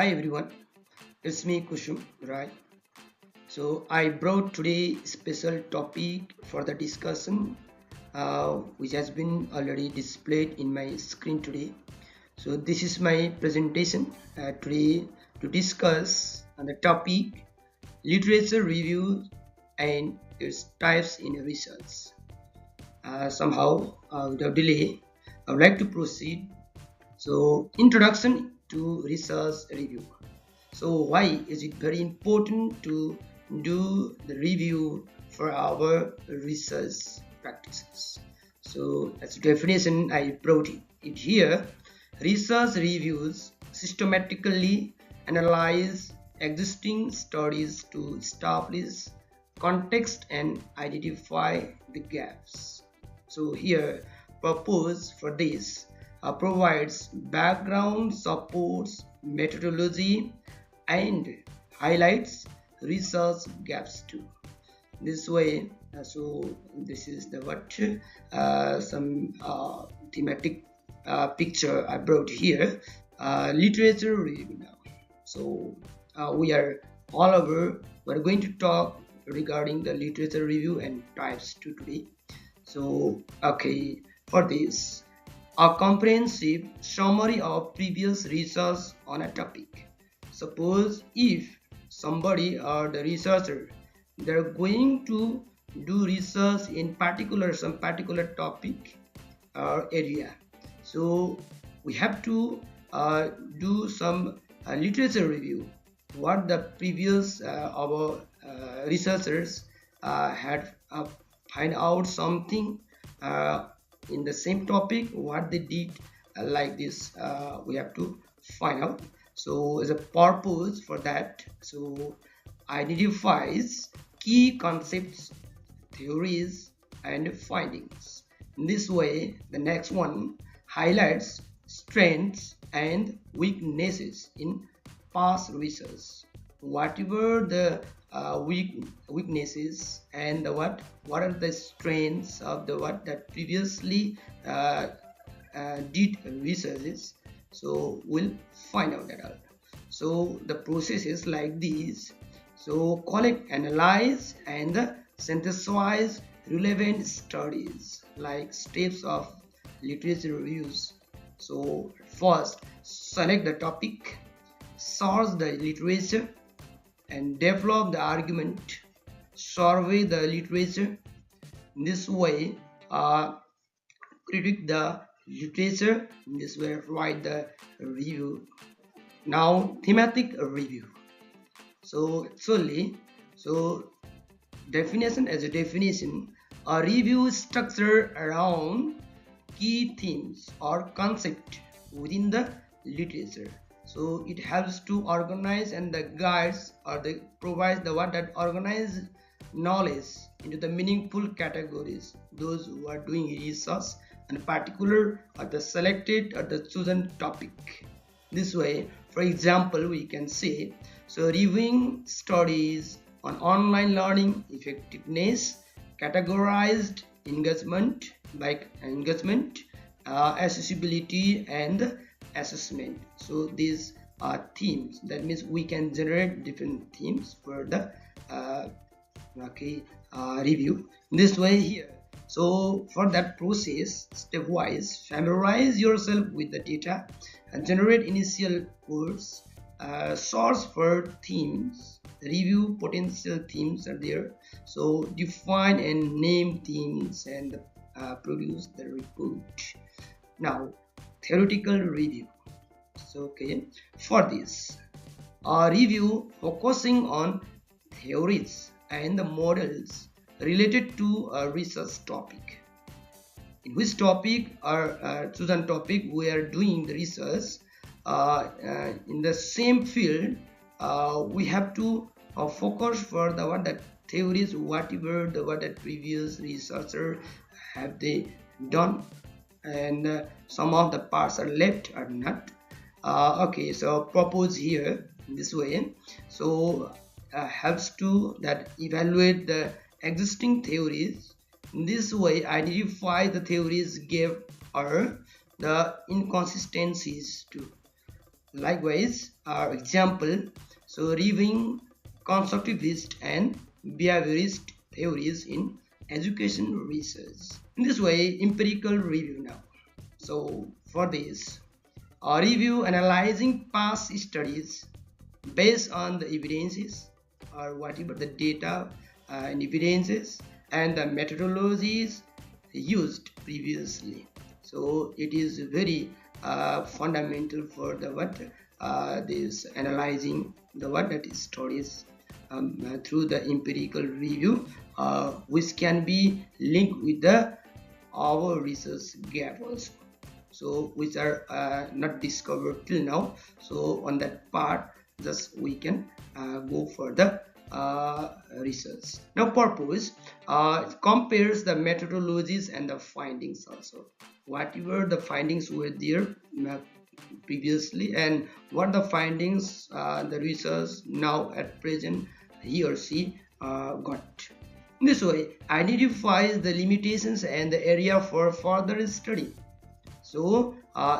Hi everyone, it's me KUSUM, right? So I brought today special topic for the discussion, which has been already displayed in my screen today. So this is my presentation today to discuss on the topic literature review and its types in research. Without delay, I would like to proceed. So introduction to research review. So why is it very important to do the review for our research practices? So as definition I brought it here. Research reviews systematically analyze existing studies to establish context and identify the gaps. So here purpose for this provides background, supports methodology and highlights research gaps too. This way, this is the what some thematic picture I brought here. Literature review now. So we are all over. We're going to talk regarding the literature review and types too today. So okay, for this, a comprehensive summary of previous research on a topic. Suppose if somebody or the researcher they're going to do research in some particular topic or area, so we have to do some literature review. What the previous our researchers had find out something in the same topic, what they did like this, we have to find out. So as a purpose for that, so identifies key concepts, theories and findings. In this way, the next one highlights strengths and weaknesses in past research. Whatever the weaknesses and the what are the strengths of the what that previously did researches, so we'll find out that out. So the process is like this. So collect, analyze and synthesize relevant studies, like steps of literature reviews. So first select the topic, source the literature and develop the argument, survey the literature. In this way critique the literature. In this way write the review. Now thematic review. So actually, so definition, as a definition, a review is structured around key themes or concept within the literature. So it helps to organize and the guides or the provides the what that organized knowledge into the meaningful categories. Those who are doing research and particular or the selected or the chosen topic. This way, for example, we can say, so reviewing studies on online learning effectiveness, categorized engagement like engagement, accessibility and assessment. So these are themes. That means we can generate different themes for the review. This way here. So for that process, stepwise, familiarize yourself with the data and generate initial words, source for themes, review potential themes are there. So define and name themes and produce the report. Now theoretical review. So okay, for this review focusing on theories and the models related to a research topic. In which topic or chosen topic we are doing the research in the same field, we have to focus for the what that theories, whatever the what that previous researcher have they done, and some of the parts are left or not. Okay, so propose here in this way. So helps to that evaluate the existing theories. In this way, identify the theories gave or the inconsistencies too. Likewise, our example, so reviewing constructivist and behaviorist theories in education research. In this way, empirical review now. So for this, a review analyzing past studies based on the evidences or whatever the data and evidences and the methodologies used previously. So it is very fundamental for the what this analyzing the what that is studies through the empirical review, which can be linked with the our research gap also, so which are not discovered till now. So on that part just we can go for the research. Now purpose, it compares the methodologies and the findings also, whatever the findings were there previously and what the findings the research now at present he or she got. In this way identifies the limitations and the area for further study. So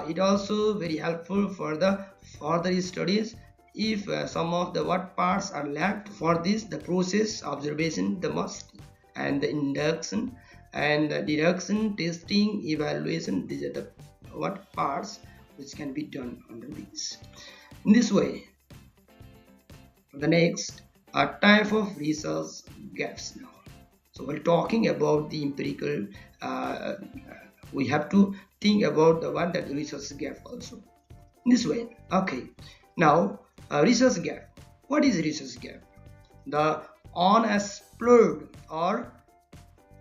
it also very helpful for the further studies. If some of the what parts are lacked, for this the process observation the must, and the induction and the deduction testing evaluation, these are the what parts which can be done under this. In this way, the next type of research gaps now. So while talking about the empirical we have to think about the one that research gap also. In this way, okay, now research gap. What is research gap? The unexplored or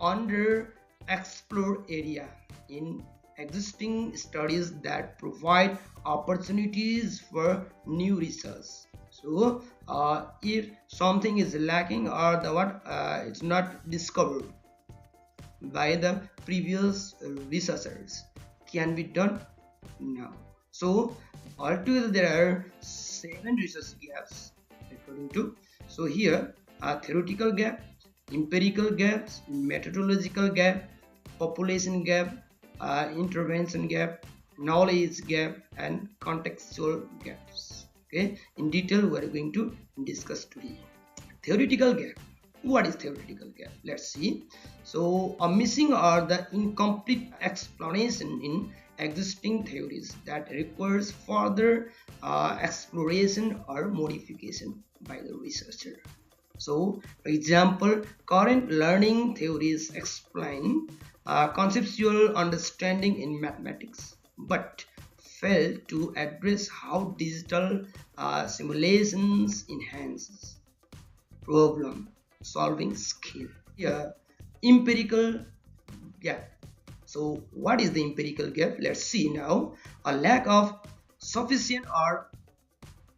underexplored area in existing studies that provide opportunities for new research. So if something is lacking or the what it's not discovered by the previous researchers, can be done now. So altogether there are 7 research gaps according to. So here theoretical gap, empirical gaps, methodological gap, population gap, intervention gap, knowledge gap, and contextual gaps. Okay, in detail we are going to discuss today. Theoretical gap. What is theoretical gap? Let's see. So a missing or the incomplete explanation in existing theories that requires further exploration or modification by the researcher. So for example, current learning theories explain conceptual understanding in mathematics but fail to address how digital simulations enhances problem solving skill. Here empirical gap. So what is the empirical gap? Let's see now. A lack of sufficient or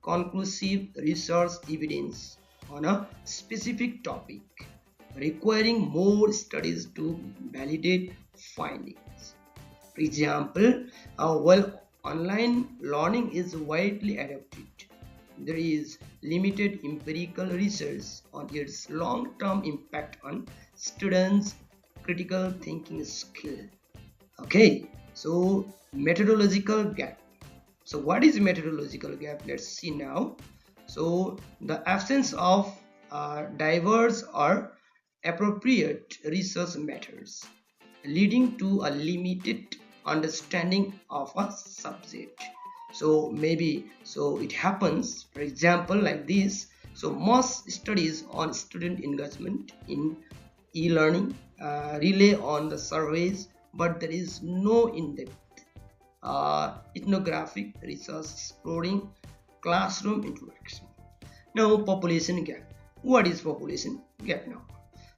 conclusive research evidence on a specific topic, requiring more studies to validate findings. For example, while online learning is widely adopted, there is limited empirical research on its long-term impact on students' critical thinking skill. Okay, so methodological gap. So what is methodological gap? Let's see now. So the absence of diverse or appropriate research methods, leading to a limited understanding of a subject. So maybe so it happens, for example, like this. So most studies on student engagement in e-learning rely on the surveys, but there is no in-depth ethnographic research exploring classroom interaction. Now population gap. What is population gap now?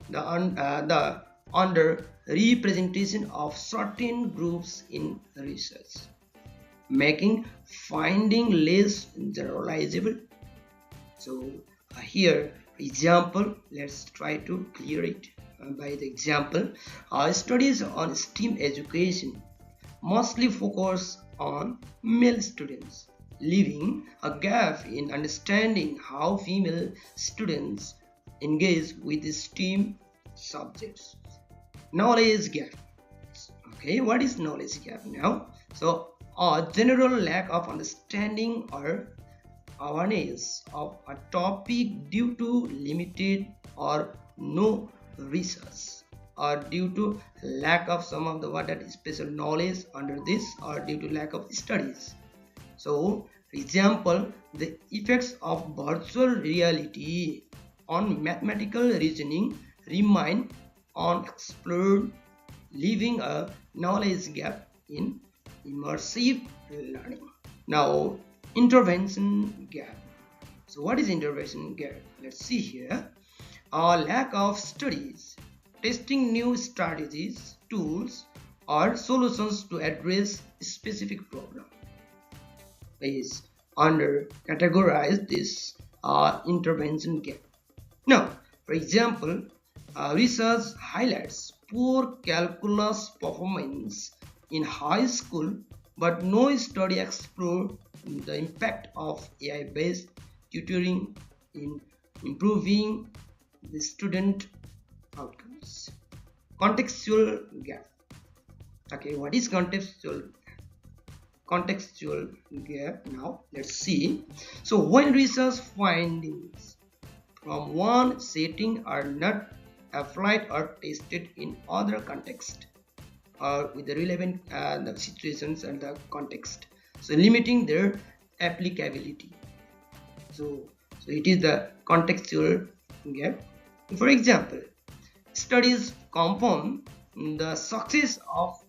The under representation of certain groups in research, making finding less generalizable. So here example, let's try to clear it by the example. Studies on STEAM education mostly focus on male students, leaving a gap in understanding how female students engage with the STEAM subjects. Knowledge gap. Okay, what is knowledge gap now? So a general lack of understanding or awareness of a topic due to limited or no research, or due to lack of some of the what that special knowledge under this, or due to lack of studies. So for example, the effects of virtual reality on mathematical reasoning remain unexplored, leaving a knowledge gap in immersive learning. Now, intervention gap. So what is intervention gap? Let's see here. A lack of studies, testing new strategies, tools, or solutions to address specific problem is under categorize this intervention gap. Now, for example, research highlights poor calculus performance in high school, but no study explored the impact of AI-based tutoring in improving the student outcomes. Contextual gap. Okay, what is contextual gap? Now let's see. So when research findings from one setting are not applied or tested in other context, or with the relevant the situations and the context, so limiting their applicability. So it is the contextual gap. For example, studies confirm the success of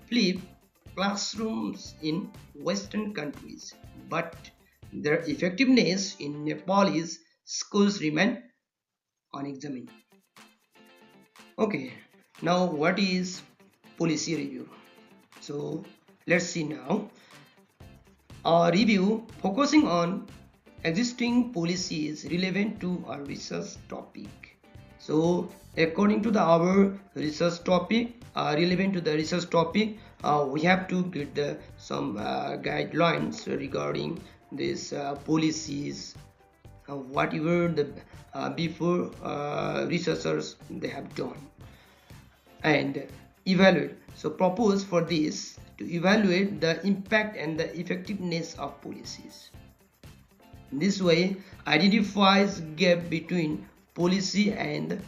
flipped classrooms in Western countries, but their effectiveness in Nepalese schools remain unexamined. Okay, now what is policy review? So let's see now. A review focusing on existing policies relevant to our research topic. So according to our research topic, relevant to the research topic, we have to get some guidelines regarding these policies, whatever the before researchers they have done, and evaluate. So propose for this to evaluate the impact and the effectiveness of policies. In this way, identifies gap between policy and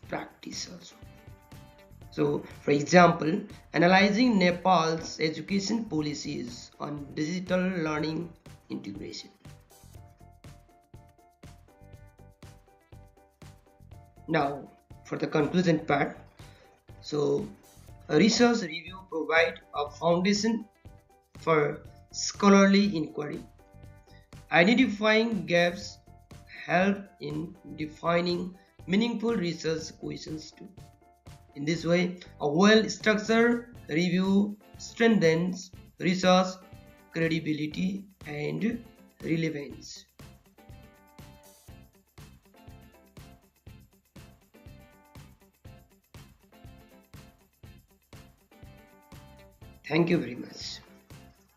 practice also. So for example, analyzing Nepal's education policies on digital learning integration. Now for the conclusion part. So a research review provides a foundation for scholarly inquiry. Identifying gaps help in defining meaningful research questions too. In this way, a well-structured review strengthens research credibility and relevance. Thank you very much.